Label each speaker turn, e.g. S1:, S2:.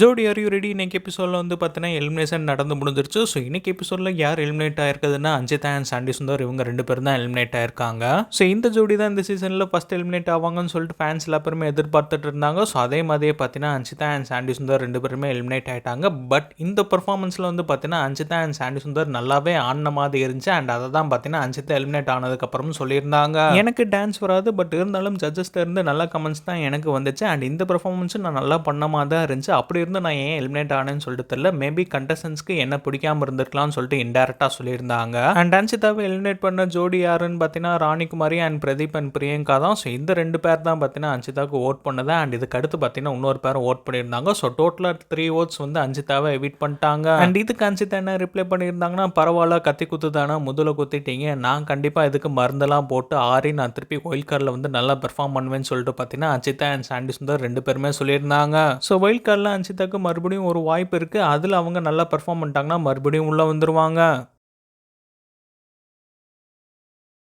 S1: ஜோடி are you ready? இன்னைக்கு எபிசோடில் வந்து பார்த்தீங்கன்னா எலிமினேஷன் நடந்து முடிஞ்சிருச்சு. ஸோ இன்னைக்கு எபிசோடில் யார் எலிமினேட் ஆயிருக்குதுன்னா அஞ்சிதா அண்ட் சாண்டி சுந்தர் இவங்க 2 பேரும் தான் எலிமினேட் ஆயிருக்காங்க. ஸோ இந்த ஜோடி தான் இந்த சீசனில் ஃபர்ஸ்ட் எலிமினேட் ஆவாங்கன்னு சொல்லிட்டு ஃபேன்ஸ் எல்லா பேருமே எதிர்பார்த்துட்டு இருந்தாங்க. ஸோ அதே மாதிரியே பார்த்தீங்கன்னா அஞ்சிதா அண்ட் சாண்டி சுந்தர் 2 பேருமே எலிமினேட் ஆயிட்டாங்க. பட் இந்த பர்ஃபார்மன்ஸில் வந்து பார்த்தீங்கன்னா அஞ்சிதா அண்ட் சாண்டி சுந்தர் நல்லாவே ஆடின மாதிரி இருந்துச்சு. அண்ட் அதை தான் பார்த்தீங்கன்னா அஞ்சிதா எலிமினேட் ஆனதுக்கப்புறம் சொல்லியிருந்தாங்க. எனக்கு டான்ஸ் வராது, பட் இருந்தாலும் ஜட்ஜஸ்ல இருந்து நல்ல கமெண்ட்ஸ் தான் எனக்கு வந்துச்சு. அண்ட் இந்த பர்ஃபார்மன்ஸும் நான் நல்லா பண்ண மாதிரி தான் இருந்துச்சு. அப்படி இருந்து நான் ஏன் எலிமினேட் ஆனேன்னு சொல்லிட்டு தெரியல. மேபி கண்டஸ்டன்ஸ்க்கு என்ன பிடிக்காம இருந்திருக்கலாம்னு சொல்லிட்டு இன்டெரக்டா சொல்லியிருந்தாங்க. அண்ட் அன்சிதாவை எலிமினேட் பண்ண ஜோடி யாருன்னு பார்த்தீங்கன்னா ராணிகுமாரி அண்ட் பிரதீப் அண்ட் பிரியங்கா தான். ஸோ இந்த 2 பேர் தான் பார்த்தீங்கன்னா அன்சிதாவுக்கு ஓட் பண்ணது. அண்ட் இதுக்கு அடுத்து பார்த்தீங்கன்னா இன்னொரு பேரும் ஓட் பண்ணியிருந்தாங்க. ஸோ டோட்டலாக 3 ஓட்ஸ் வந்து அன்சிதாவை எவிட் பண்ணிட்டாங்க. அண்ட் இதுக்கு அன்சிதா என்ன ரிப்ளை பண்ணியிருந்தாங்கன்னா, பரவாயில்ல கத்தி குத்து தானே முதல்ல குத்திட்டீங்க, நான் கண்டிப்பாக இதுக்கு மருந்தெல்லாம் போட்டு ஆறி நான் திருப்பி ஒயில்ட் கார்டில் வந்து நல்லா பெர்ஃபார்ம் பண்ணுவேன்னு சொல்லிட்டு பார்த்தீங்கன்னா அன்சிதா அண்ட் சாண்டி சுந்தர் 2 பேருமே சொல்லியிருந்தாங்க. ஸோ ஒயில்ட் கார்டில் அன்சிதாக்கு மறுபடியும் ஒரு வாய்ப்பு இருக்குது. அதில் அவங்க நல்லா பெர்ஃபார்ம் பண்ணிட்டாங்கன்னா மறுபடியும் உள்ளே வந்துருவாங்க.